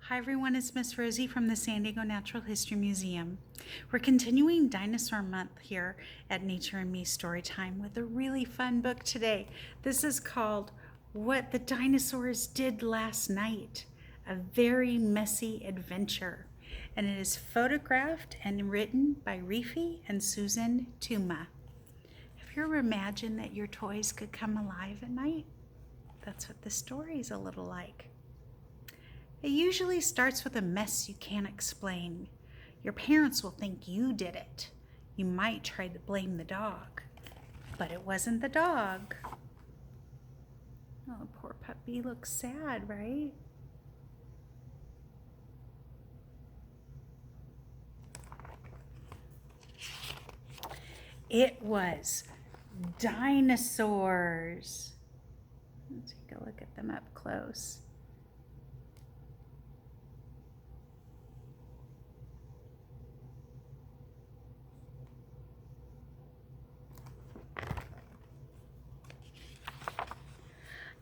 Hi everyone, it's Miss Rosie from the San Diego Natural History Museum. We're continuing Dinosaur Month here at Nature and Me Storytime with a really fun book today. This is called What the Dinosaurs Did Last Night, a very messy adventure. And it is photographed and written by Refe and Susan Tuma. Have you ever imagined that your toys could come alive at night? That's what the story is a little like. It usually starts with a mess you can't explain. Your parents will think you did it. You might try to blame the dog, but it wasn't the dog. Oh, the poor puppy looks sad, right? It was dinosaurs. Let's take a look at them up close.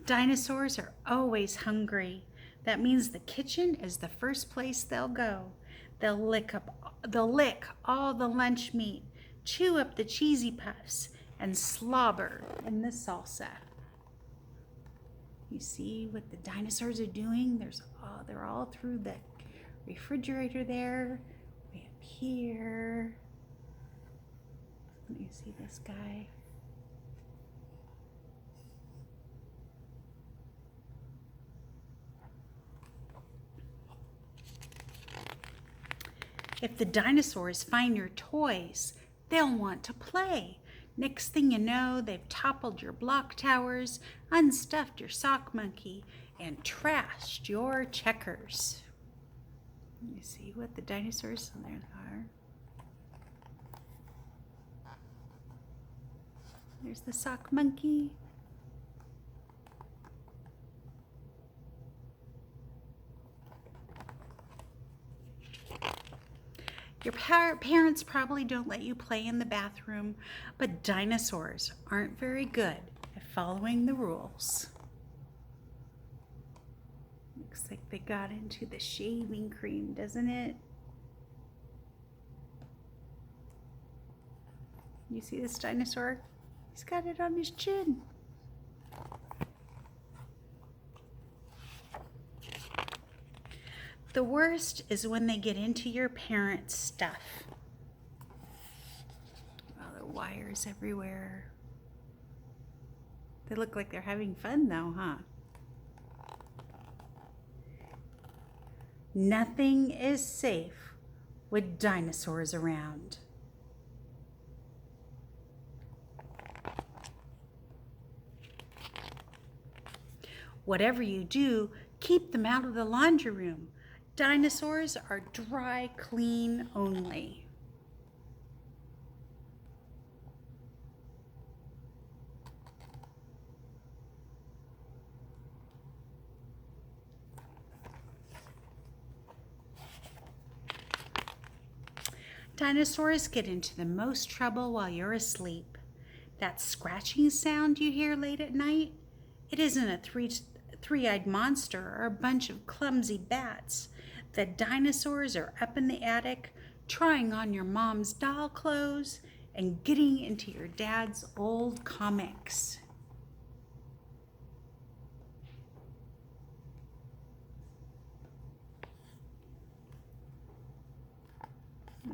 Dinosaurs are always hungry. That means the kitchen is the first place they'll go. They'll lick all the lunch meat, chew up the cheesy puffs, and slobber in the salsa. You see what the dinosaurs are doing? They're all through the refrigerator there, way up here. Let me see this guy. If the dinosaurs find your toys, they'll want to play. Next thing you know, they've toppled your block towers, unstuffed your sock monkey, and trashed your checkers. Let me see what the dinosaurs there are. There's the sock monkey. Your parents probably don't let you play in the bathroom, but dinosaurs aren't very good at following the rules. Looks like they got into the shaving cream, doesn't it? You see this dinosaur? He's got it on his chin. The worst is when they get into your parents' stuff. Oh, the wires everywhere. They look like they're having fun though, huh? Nothing is safe with dinosaurs around. Whatever you do, keep them out of the laundry room. Dinosaurs are dry clean only. Dinosaurs get into the most trouble while you're asleep. That scratching sound you hear late at night, it isn't a three-eyed monster or a bunch of clumsy bats. The dinosaurs are up in the attic, trying on your mom's doll clothes and getting into your dad's old comics.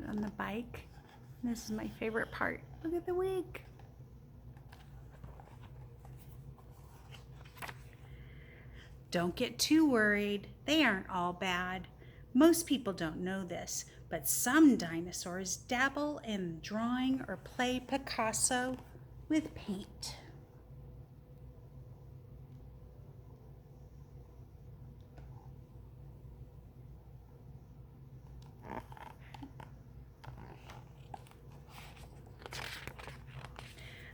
On the bike, this is my favorite part. Look at the wig. Don't get too worried. They aren't all bad. Most people don't know this, but some dinosaurs dabble in drawing or play Picasso with paint.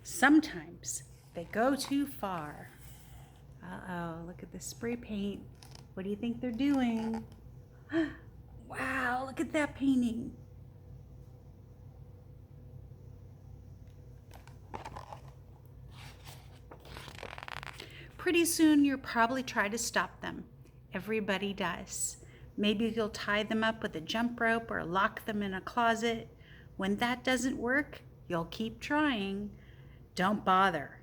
Sometimes they go too far. Uh-oh, look at the spray paint. What do you think they're doing? Wow, look at that painting. Pretty soon you'll probably try to stop them. Everybody does. Maybe you'll tie them up with a jump rope or lock them in a closet. When that doesn't work, you'll keep trying. Don't bother.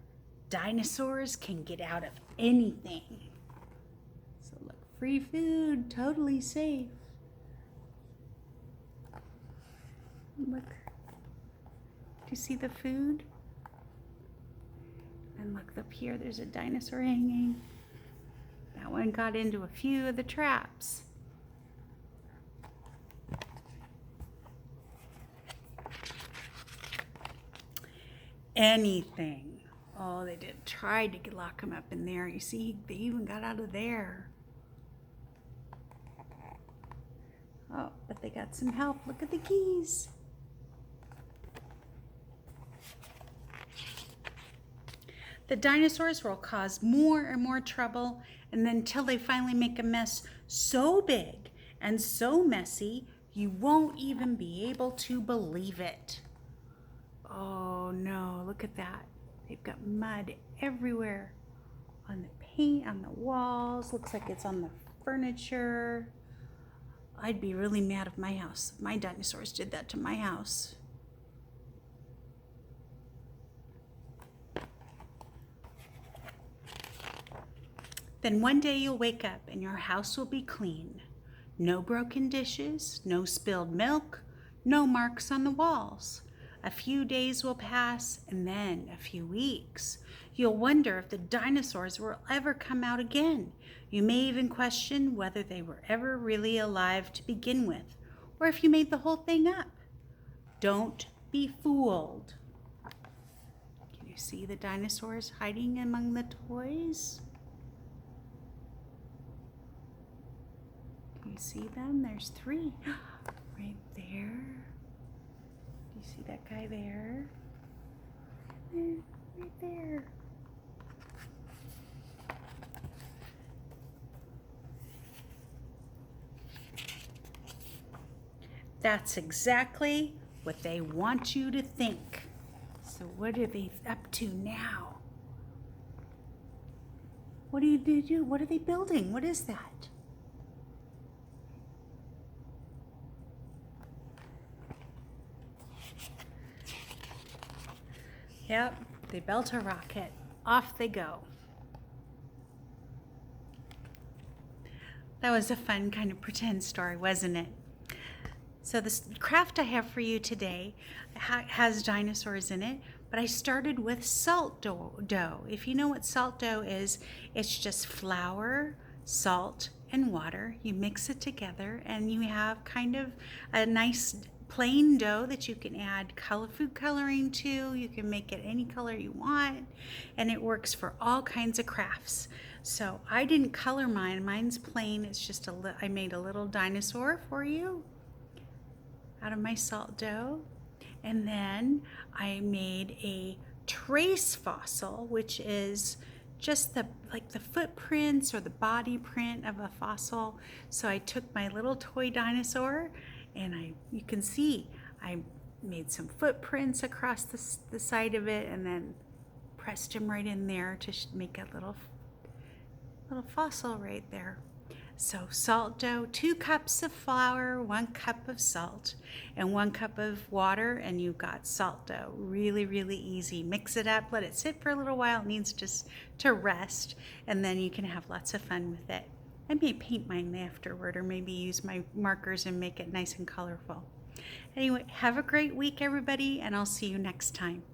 Dinosaurs can get out of anything. So look, free food, totally safe. Look, do you see the food? And look up here, there's a dinosaur hanging. That one got into a few of the traps. Anything. Oh, they did try to lock him up in there. You see, they even got out of there. Oh, but they got some help. Look at the keys. The dinosaurs will cause more and more trouble, and then until they finally make a mess so big and so messy, you won't even be able to believe it. Oh no, look at that. They've got mud everywhere. On the paint, on the walls, looks like it's on the furniture. I'd be really mad if my dinosaurs did that to my house. Then one day you'll wake up and your house will be clean. No broken dishes, no spilled milk, no marks on the walls. A few days will pass and then a few weeks. You'll wonder if the dinosaurs will ever come out again. You may even question whether they were ever really alive to begin with, or if you made the whole thing up. Don't be fooled. Can you see the dinosaurs hiding among the toys? Can you see them? There's 3 right there. Do you see that guy there? Right there. That's exactly what they want you to think. So what are they up to now? What do they do? What are they building? What is that? Yep, they built a rocket. Off they go. That was a fun kind of pretend story, wasn't it? So this craft I have for you today has dinosaurs in it, but I started with salt dough. If you know what salt dough is, it's just flour, salt, and water. You mix it together and you have kind of a nice plain dough that you can add food coloring to. You can make it any color you want, and it works for all kinds of crafts. So I didn't color mine. Mine's plain. It's just I made a little dinosaur for you out of my salt dough. And then I made a trace fossil, which is just the footprints or the body print of a fossil. So I took my little toy dinosaur and you can see I made some footprints across the side of it and then pressed him right in there to make a little fossil right there. So salt dough, 2 cups of flour, 1 cup of salt, and 1 cup of water, and you've got salt dough. Really, really easy. Mix it up, let it sit for a little while. It needs just to rest, and then you can have lots of fun with it. I may paint mine afterward, or maybe use my markers and make it nice and colorful. Anyway, have a great week, everybody, and I'll see you next time.